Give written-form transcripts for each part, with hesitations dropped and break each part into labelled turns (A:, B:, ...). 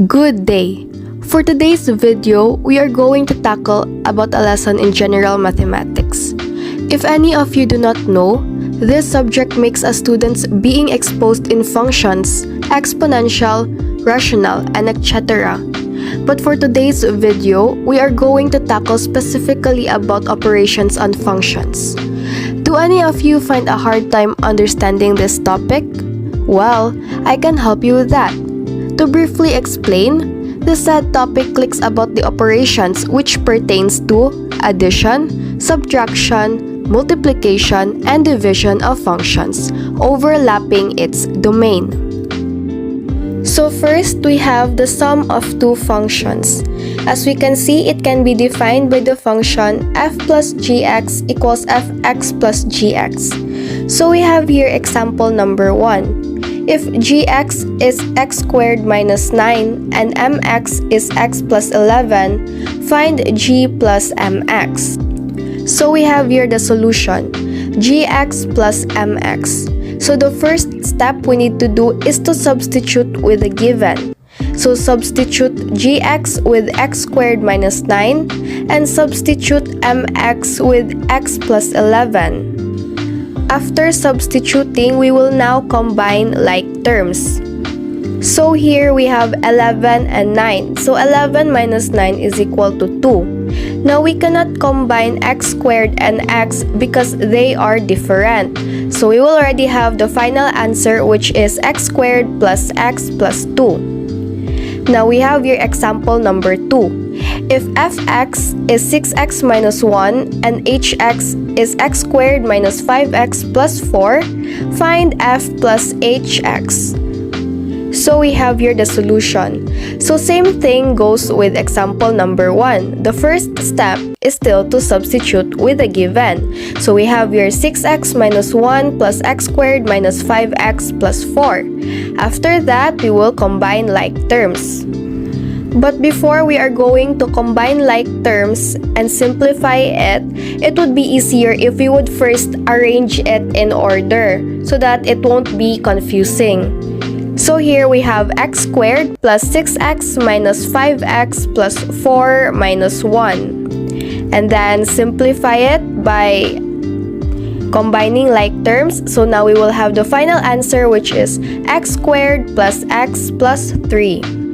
A: Good day! For today's video, we are going to tackle about a lesson in general mathematics. If any of you do not know, this subject makes us students being exposed in functions, exponential, rational, and etc. But for today's video, we are going to tackle specifically about operations on functions. Do any of you find a hard time understanding this topic? Well, I can help you with that. To briefly explain, the said topic clicks about the operations which pertains to addition, subtraction, multiplication, and division of functions, overlapping its domain. So first, we have the sum of two functions. As we can see, it can be defined by the function f plus gx equals fx plus gx. So we have here example number 1. If gx is x squared minus 9 and mx is x plus 11, find g plus mx. So we have here the solution, gx plus mx. So the first step we need to do is to substitute with the given. So substitute gx with x squared minus 9 and substitute mx with x plus 11. After substituting, we will now combine like terms. So here we have 11 and 9. So 11 minus 9 is equal to 2. Now we cannot combine x squared and x because they are different. So we will already have the final answer, which is x squared plus x plus 2. Now we have here example number 2. If fx is 6x minus 1 and hx is x squared minus 5x plus 4, find f plus hx. So we have here the solution. So same thing goes with example number 1. The first step is still to substitute with the given. So we have here 6x minus 1 plus x squared minus 5x plus 4. After that, we will combine like terms. But before we are going to combine like terms and simplify it, it would be easier if we would first arrange it in order so that it won't be confusing. So here we have x squared plus 6x minus 5x plus 4 minus 1. And then simplify it by combining like terms. So now we will have the final answer, which is x squared plus x plus 3.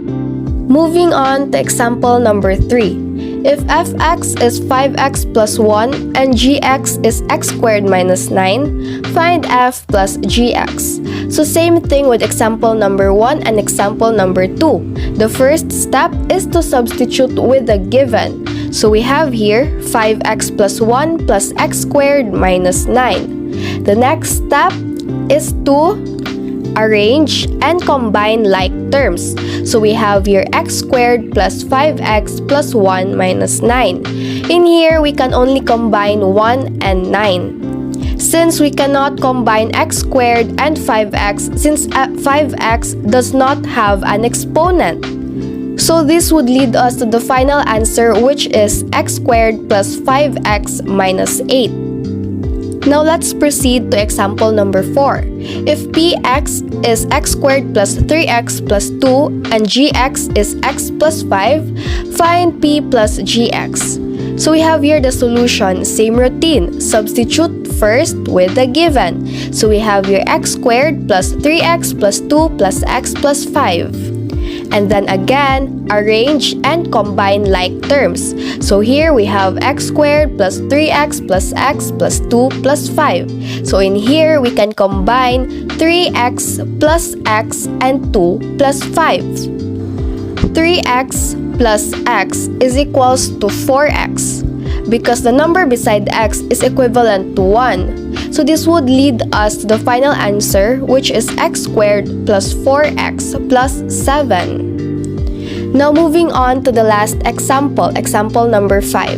A: Moving on to example number 3. If fx is 5x plus 1 and gx is x squared minus 9, find f plus gx. So same thing with example number 1 and example number 2. The first step is to substitute with the given. So we have here 5x plus 1 plus x squared minus 9. The next step is to arrange and combine like terms. So we have here x squared plus 5x plus 1 minus 9. In here, we can only combine 1 and 9. Since we cannot combine x squared and 5x, since 5x does not have an exponent. So this would lead us to the final answer, which is x squared plus 5x minus 8. Now let's proceed to example number 4. If px is x squared plus 3x plus 2 and gx is x plus 5, find p plus gx. So we have here the solution, same routine. Substitute first with the given. So we have here x squared plus 3x plus 2 plus x plus 5. And then again, arrange and combine like terms. So here we have x squared plus 3x plus x plus 2 plus 5. So in here, we can combine 3x plus x and 2 plus 5. 3x plus x is equals to 4x because the number beside x is equivalent to 1. So this would lead us to the final answer, which is x squared plus 4x plus 7. Now moving on to the last example, example number 5.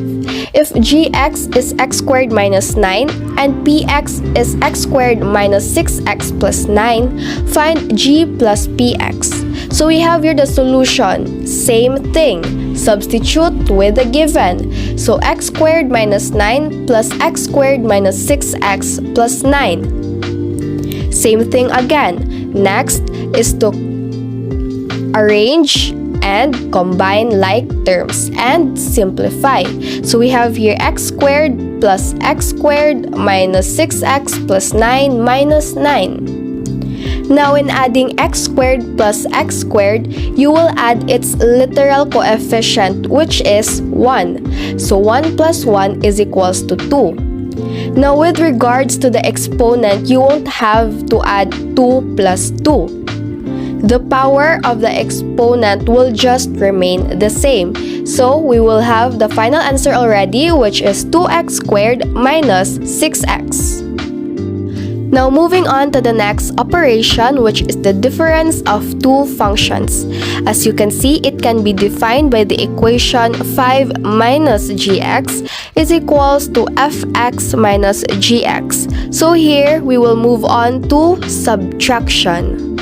A: If gx is x squared minus 9 and px is x squared minus 6x plus 9, find g plus px. So we have here the solution, same thing. Substitute with the given. So x squared minus 9 plus x squared minus 6x plus 9. Same thing again. Next is to arrange and combine like terms and simplify. So we have here x squared plus x squared minus 6x plus 9 minus 9. Now in adding x squared plus x squared, you will add its literal coefficient, which is 1. So 1 plus 1 is equals to 2. Now with regards to the exponent, you won't have to add 2 plus 2. The power of the exponent will just remain the same. So we will have the final answer already, which is 2x squared minus 6x. Now moving on to the next operation, which is the difference of two functions. As you can see, it can be defined by the equation 5 minus gx is equals to fx minus gx. So here, we will move on to subtraction.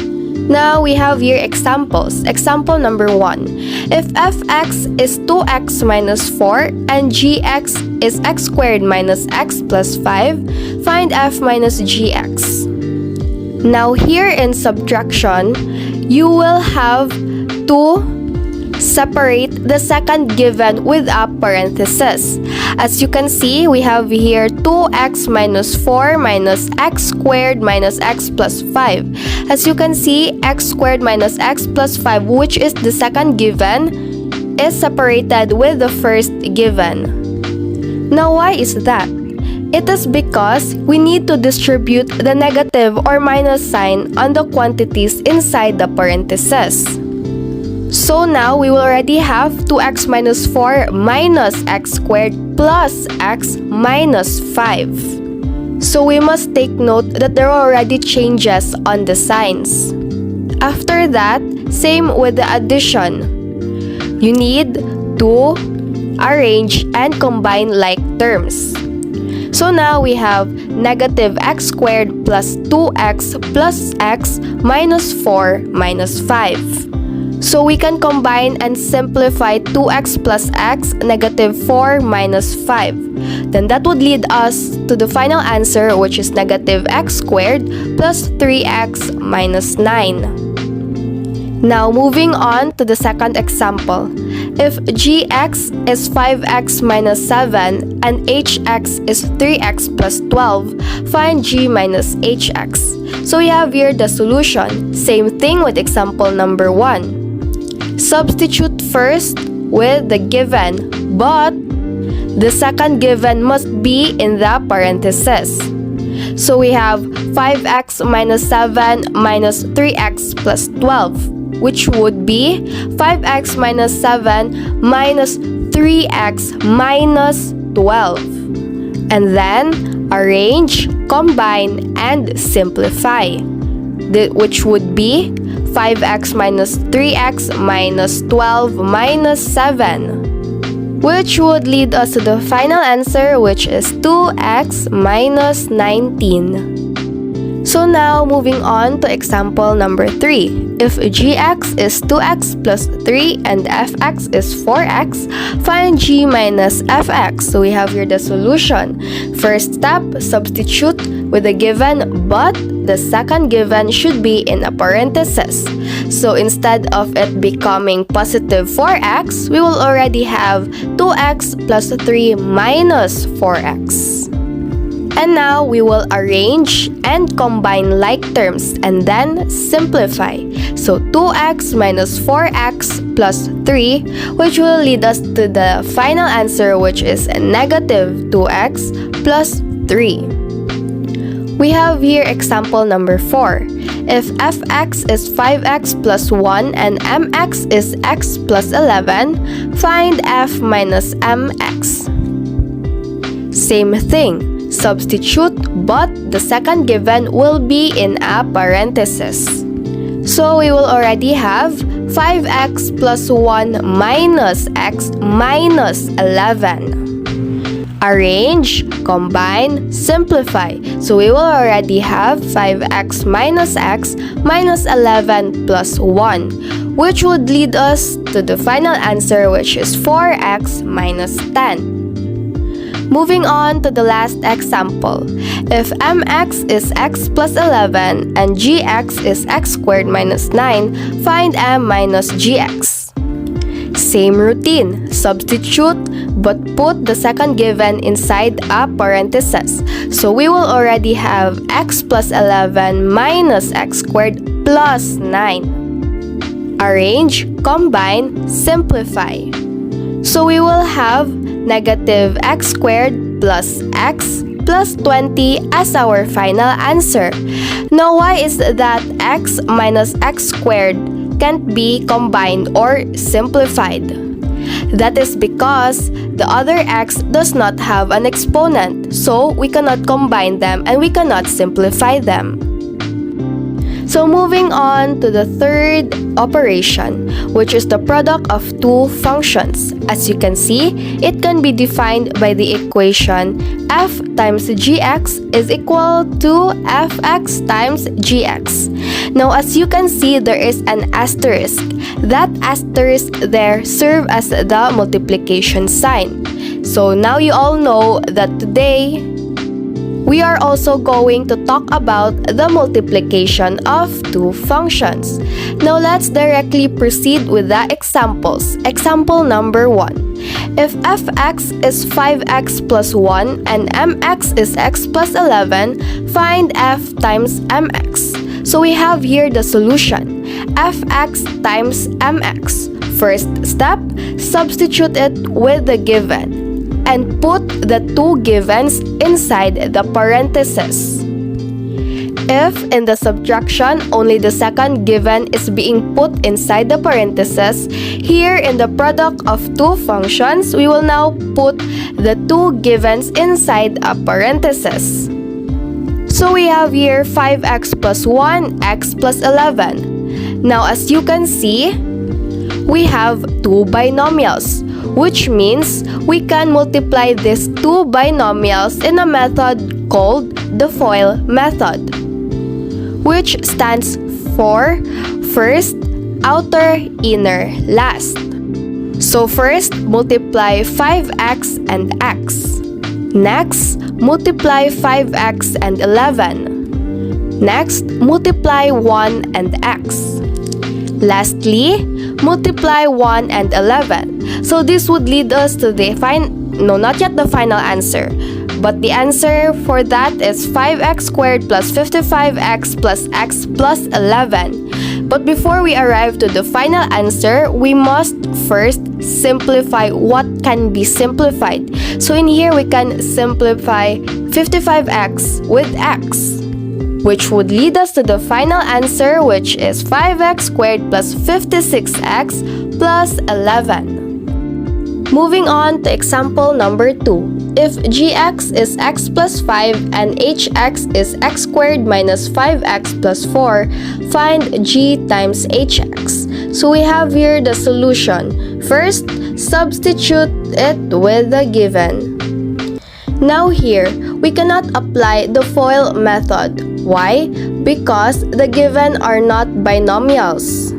A: Now we have here examples. Example number 1. If fx is 2x minus 4 and gx is x squared minus x plus 5, find f minus gx. Now here in subtraction, you will have to separate the second given with a parenthesis. As you can see, we have here 2x minus 4 minus x squared minus x plus 5. As you can see, x squared minus x plus 5, which is the second given, is separated with the first given. Now why is that? It is because we need to distribute the negative or minus sign on the quantities inside the parenthesis. So now we will already have 2x minus 4 minus x squared plus x minus 5. So we must take note that there are already changes on the signs. After that, same with the addition. You need to arrange and combine like terms. So now we have negative x squared plus 2x plus x minus 4 minus 5. So we can combine and simplify 2x plus x, negative 4 minus 5. Then that would lead us to the final answer, which is negative x squared plus 3x minus 9. Now moving on to the second example. If gx is 5x minus 7 and hx is 3x plus 12, find g minus hx. So we have here the solution. Same thing with example number 1. Substitute first with the given, but the second given must be in the parenthesis. So we have 5x minus 7 minus 3x plus 12, which would be 5x minus 7 minus 3x minus 12. And then arrange, combine, and simplify, which would be 5x minus 3x minus 12 minus 7, which would lead us to the final answer, which is 2x minus 19. So now moving on to example number 3. If gx is 2x plus 3 and fx is 4x, find g minus fx. So we have here the solution. First step, substitute with the given, but the second given should be in a parenthesis. So instead of it becoming positive 4x, we will already have 2x plus 3 minus 4x. And now we will arrange and combine like terms and then simplify. So 2x minus 4x plus 3, which will lead us to the final answer, which is negative 2x plus 3. We have here example number 4. If fx is 5x plus 1 and mx is x plus 11, find f minus mx. Same thing. Substitute, but the second given will be in a parenthesis. So we will already have 5x plus 1 minus x minus 11. Arrange, combine, simplify. So we will already have 5x minus x minus 11 plus 1, which would lead us to the final answer, which is 4x minus 10. Moving on to the last example. If mx is x plus 11 and gx is x squared minus 9, find m minus gx. Same routine. Substitute but put the second given inside a parenthesis. So we will already have x plus 11 minus x squared plus 9. Arrange, combine, simplify. So we will have negative x squared plus x plus 20 as our final answer. Now, why is that x minus x squared can't be combined or simplified? That is because the other x does not have an exponent, so we cannot combine them and we cannot simplify them. So moving on to the third operation, which is the product of two functions. As you can see, it can be defined by the equation f times gx is equal to fx times gx. Now, as you can see, there is an asterisk. That asterisk there serves as the multiplication sign. So now you all know that today, we are also going to talk about the multiplication of two functions. Now let's directly proceed with the examples. Example number 1. If fx is 5x plus 1 and mx is x plus 11, find f times mx. So we have here the solution. fx times mx. First step, substitute it with the given and put the two givens inside the parentheses. If in the subtraction only the second given is being put inside the parentheses, here in the product of two functions, we will now put the two givens inside a parenthesis. So we have here 5x plus 1, x plus 11. Now as you can see, we have two binomials, which means we can multiply these two binomials in a method called the FOIL method, which stands for first, outer, inner, last. So first, multiply 5x and x. Next, multiply 5x and 11. Next, multiply 1 and x. Lastly, multiply 1 and 11. So this would lead us to the not yet the final answer, but the answer for that is 5x squared plus 55x plus x plus 11. But before we arrive to the final answer, we must first simplify what can be simplified. So in here, we can simplify 55x with x, which would lead us to the final answer, which is 5x squared plus 56x plus 11. Moving on to example number 2. If gx is x plus 5 and hx is x squared minus 5x plus 4, find g times hx. So we have here the solution. First, substitute it with the given. Now here, we cannot apply the FOIL method. Why? Because the given are not binomials.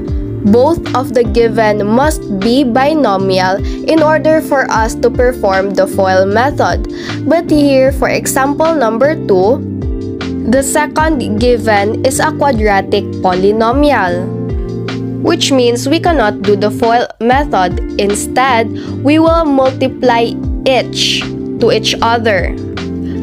A: Both of the given must be binomial in order for us to perform the FOIL method. But here, for example number 2, the second given is a quadratic polynomial, which means we cannot do the FOIL method. Instead, we will multiply each to each other.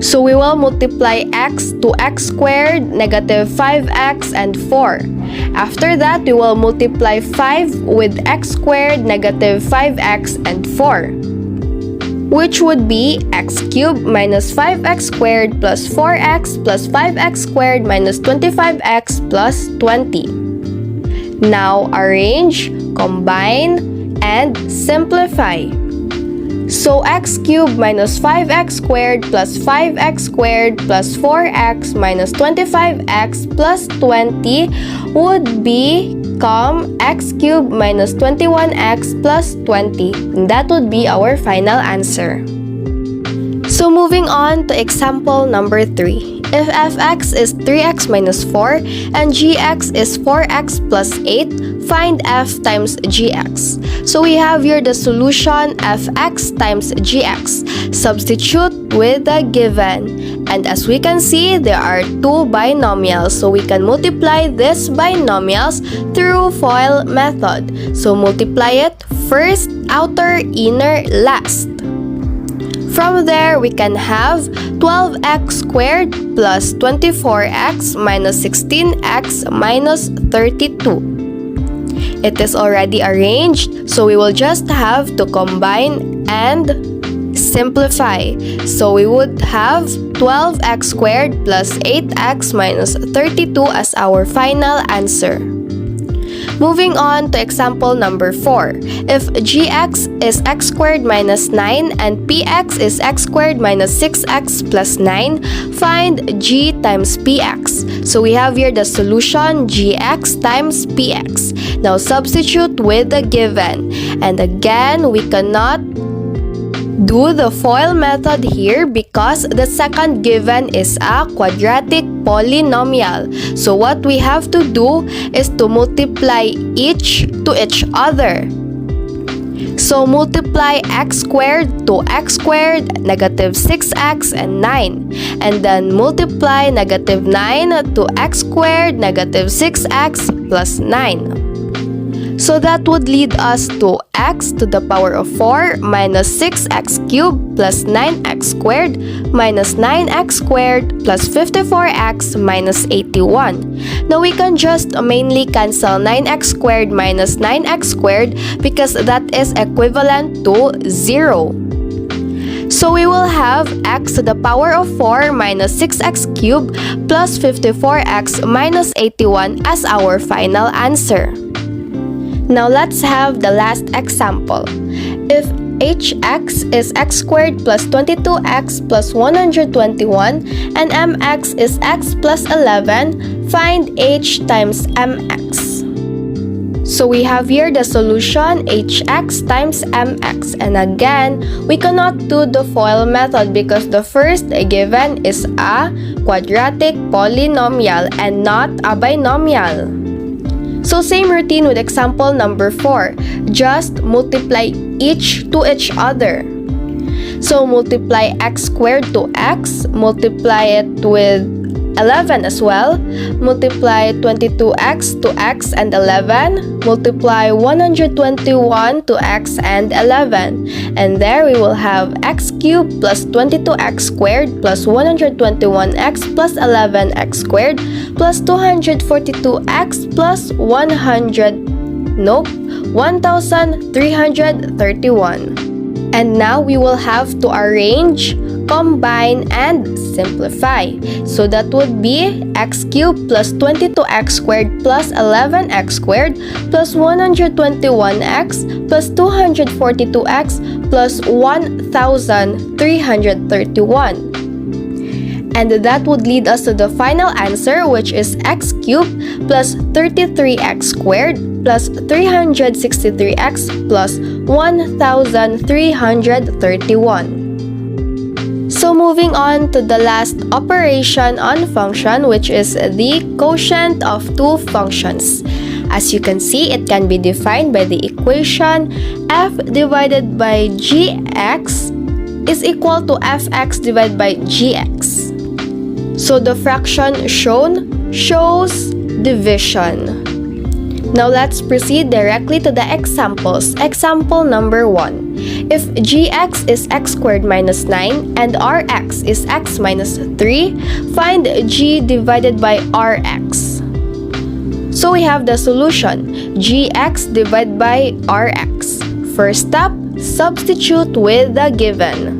A: So we will multiply x to x squared, negative 5x, and 4. After that, we will multiply 5 with x squared, negative 5x, and 4, which would be x cubed minus 5x squared plus 4x plus 5x squared minus 25x plus 20. Now arrange, combine, and simplify. So x cubed minus 5x squared plus 5x squared plus 4x minus 25x plus 20 would become x cubed minus 21x plus 20. And that would be our final answer. So moving on to example number 3. If fx is 3x minus 4 and gx is 4x plus 8, find f times gx. So we have here the solution fx times gx. Substitute with the given. And as we can see, there are two binomials. So we can multiply these binomials through FOIL method. So multiply it first, outer, inner, last. From there, we can have 12x squared plus 24x minus 16x minus 32. It is already arranged, so we will just have to combine and simplify. So we would have 12x squared plus 8x minus 32 as our final answer. Moving on to example number 4. If gx is x squared minus 9 and px is x squared minus 6x plus 9, find g times px. So we have here the solution gx times px. Now substitute with the given. And again, we cannot do the FOIL method here because the second given is a quadratic polynomial. So what we have to do is to multiply each to each other. So multiply x squared to x squared, negative 6x and 9. And then multiply negative 9 to x squared, negative 6x plus 9. So that would lead us to x to the power of 4 minus 6x cubed plus 9x squared minus 9x squared plus 54x minus 81. Now we can just mainly cancel 9x squared minus 9x squared because that is equivalent to 0. So we will have x to the power of 4 minus 6x cubed plus 54x minus 81 as our final answer. Now let's have the last example. If hx is x squared plus 22x plus 121 and mx is x plus 11, find h times mx. So we have here the solution hx times mx. And again, we cannot do the FOIL method because the first given is a quadratic polynomial and not a binomial. So same routine with example number 4. Just multiply each to each other. So multiply x squared to x, multiply it with 11 as well, multiply 22x to x and 11, multiply 121 to x and 11, and there we will have x cubed plus 22x squared plus 121x plus 11x squared plus 242x plus 1331. And now we will have to arrange, combine, and simplify. So that would be x cubed plus 22x squared plus 11x squared plus 121x plus 242x plus 1331. And that would lead us to the final answer, which is x cubed plus 33x squared plus 363x plus 1331. So moving on to the last operation on function, which is the quotient of two functions. As you can see, it can be defined by the equation f divided by gx is equal to fx divided by gx. So the fraction shown shows division. Now let's proceed directly to the examples. Example number 1. If gx is x squared minus 9 and rx is x minus 3, find g divided by rx. So we have the solution, gx divided by rx. First step, substitute with the given.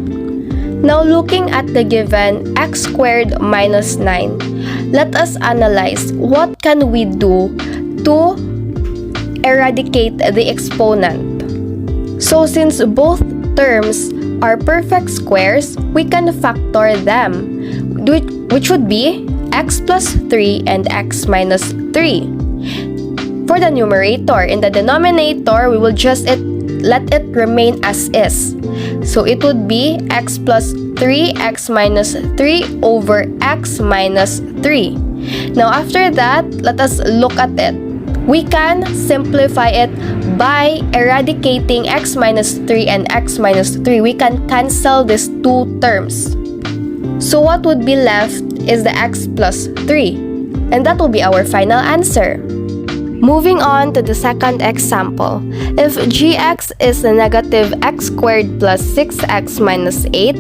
A: Now looking at the given x squared minus 9, let us analyze what can we do to eradicate the exponent. So since both terms are perfect squares, we can factor them, which would be x plus 3 and x minus 3. For the numerator, in the denominator, we will just let it remain as is. So it would be x plus 3, x minus 3 over x minus 3. Now after that, let us look at it. We can simplify it by eradicating x minus 3 and x minus 3. We can cancel these two terms. So what would be left is the x plus 3. And that will be our final answer. Moving on to the second example, if gx is a negative x squared plus 6x minus 8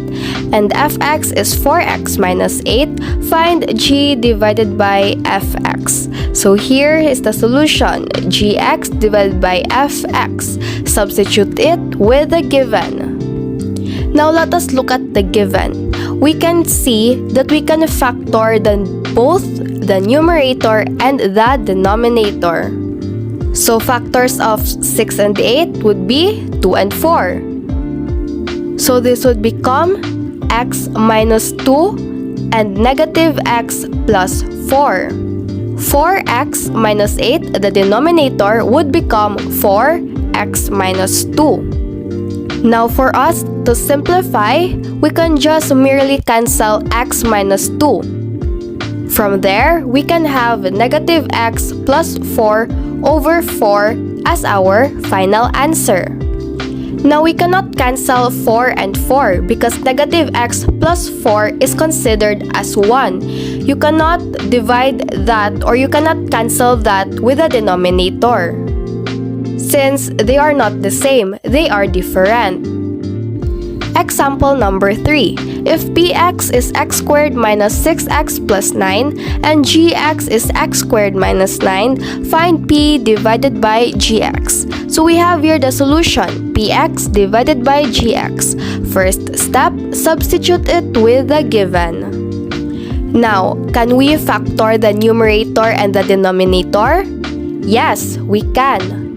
A: and fx is 4x minus 8, find g divided by fx. So here is the solution, gx divided by fx. Substitute it with the given. Now let us look at the given. We can see that we can factor both the numerator and the denominator. So factors of 6 and 8 would be 2 and 4. So this would become x minus 2 and negative x plus 4. 4x minus 8, the denominator would become 4x minus 2. Now for us to simplify, we can just merely cancel x minus 2. From there, we can have negative x plus 4 over 4 as our final answer. Now we cannot cancel 4 and 4 because negative x plus 4 is considered as 1. You cannot divide that or you cannot cancel that with the denominator. Since they are not the same, they are different. Example number 3. If px is x squared minus 6x plus 9 and gx is x squared minus 9, find p divided by gx. So we have here the solution, px divided by gx. First step, substitute it with the given. Now, can we factor the numerator and the denominator? Yes, we can.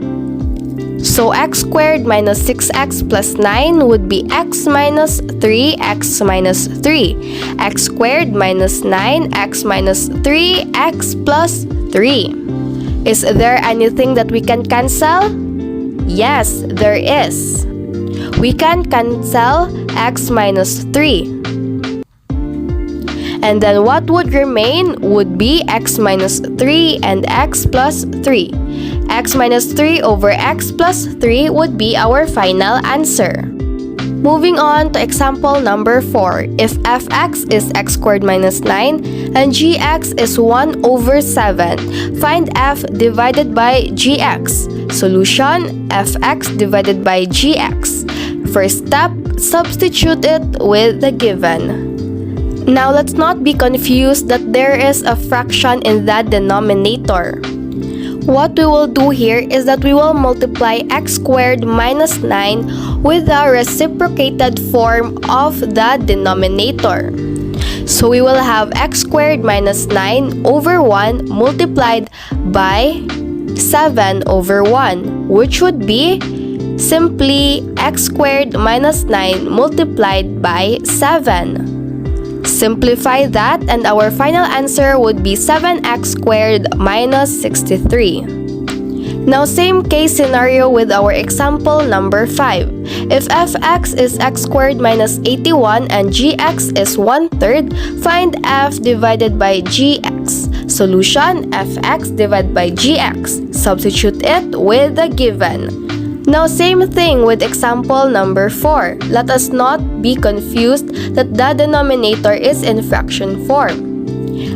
A: So x squared minus 6x plus 9 would be x minus 3x minus 3. X squared minus 9x minus 3x plus 3. Is there anything that we can cancel? Yes, there is. We can cancel x minus 3. And then what would remain would be x minus 3 and x plus 3. X minus 3 over x plus 3 would be our final answer. Moving on to example number 4. If fx is x squared minus 9 and gx is 1 over 7, find f divided by gx. Solution, fx divided by gx. First step, substitute it with the given. Now let's not be confused that there is a fraction in that denominator. What we will do here is that we will multiply x squared minus 9 with the reciprocated form of the denominator. So we will have x squared minus 9 over 1 multiplied by 7 over 1, which would be simply x squared minus 9 multiplied by 7. Simplify that and our final answer would be 7x squared minus 63. Now same case scenario with our example number 5. If fx is x squared minus 81 and gx is 1/3, find f divided by gx. Solution, fx divided by gx. Substitute it with the given. Now same thing with example number 4. Let us not be confused that the denominator is in fraction form,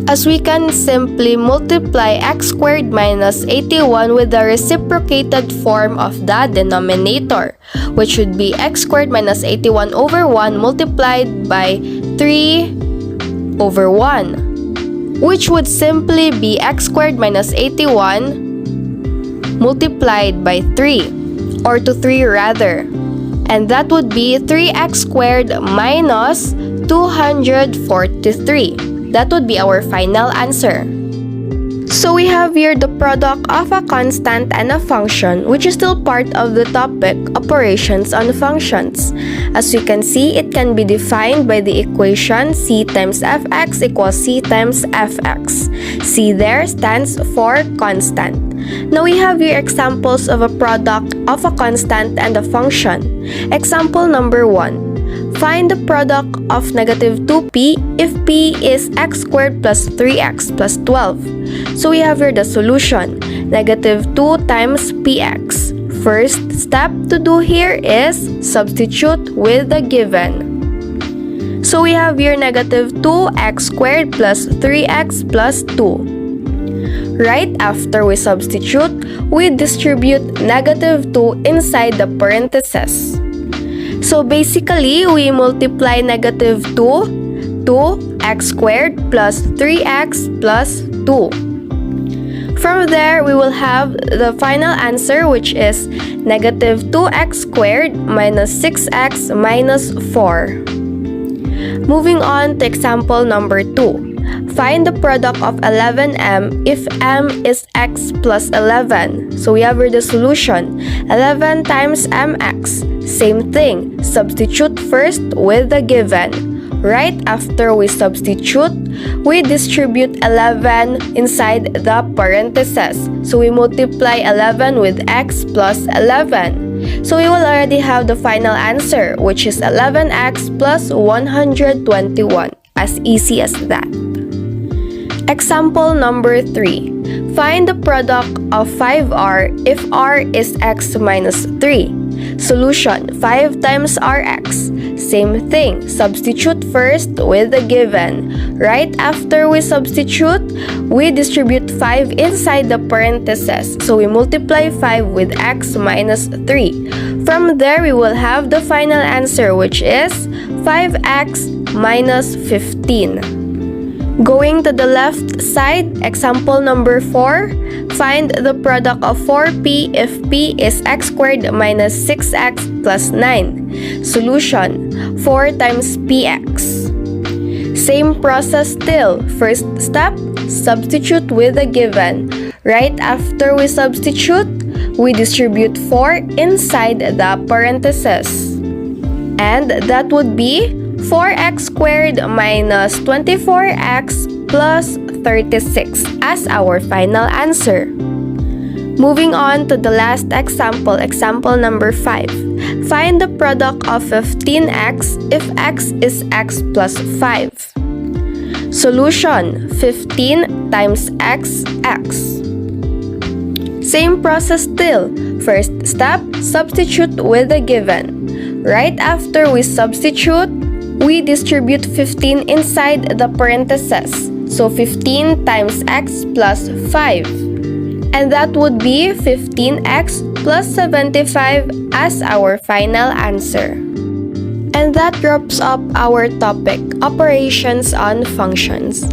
A: as we can simply multiply x squared minus 81 with the reciprocated form of the denominator, which would be x squared minus 81 over 1 multiplied by 3 over 1, which would simply be x squared minus 81 multiplied by 3. Or to 3 rather, and that would be 3x squared minus 243. That would be our final answer. So we have here the product of a constant and a function, which is still part of the topic, operations on functions. As you can see, it can be defined by the equation c times fx equals c times fx. C there stands for constant. Now we have here examples of a product of a constant and a function. Example number 1. Find the product of negative 2p if p is x squared plus 3x plus 12. So we have here the solution, negative 2 times px. First step to do here is substitute with the given. So we have here negative 2x squared plus 3x plus 2. Right after we substitute, we distribute negative 2 inside the parentheses. So basically, we multiply negative 2 to x squared plus 3x plus 2. From there, we will have the final answer, which is negative 2x squared minus 6x minus 4. Moving on to example number 2. Find the product of 11m if m is x plus 11. So we have here the solution. 11 times mx. Same thing. Substitute first with the given. Right after we substitute, we distribute 11 inside the parentheses. So we multiply 11 with x plus 11. So we will already have the final answer, which is 11x plus 121. As easy as that. Example number 3. Find the product of 5r if r is x minus 3. Solution: 5 times rx. Same thing. Substitute first with the given. Right after we substitute, we distribute 5 inside the parentheses. So we multiply 5 with x minus 3. From there, we will have the final answer, which is 5x minus 15. Going to the left side, example number 4. Find the product of 4p if p is x squared minus 6x plus 9. Solution: 4 times px. Same process still. First step, substitute with the given. Right after we substitute, we distribute 4 inside the parentheses. And that would be 4x squared minus 24x plus 36 as our final answer. Moving on to the last example, example number 5. Find the product of 15x if x is x plus 5. Solution: 15 times x, x. Same process still. First step, substitute with the given. Right after we substitute, we distribute 15 inside the parentheses. So 15 times x plus 5. And that would be 15x plus 75 as our final answer. And that wraps up our topic, operations on functions.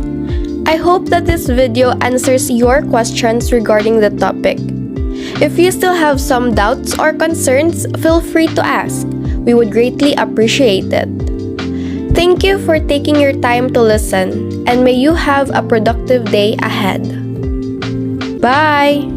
A: I hope that this video answers your questions regarding the topic. If you still have some doubts or concerns, feel free to ask. We would greatly appreciate it. Thank you for taking your time to listen, and may you have a productive day ahead. Bye!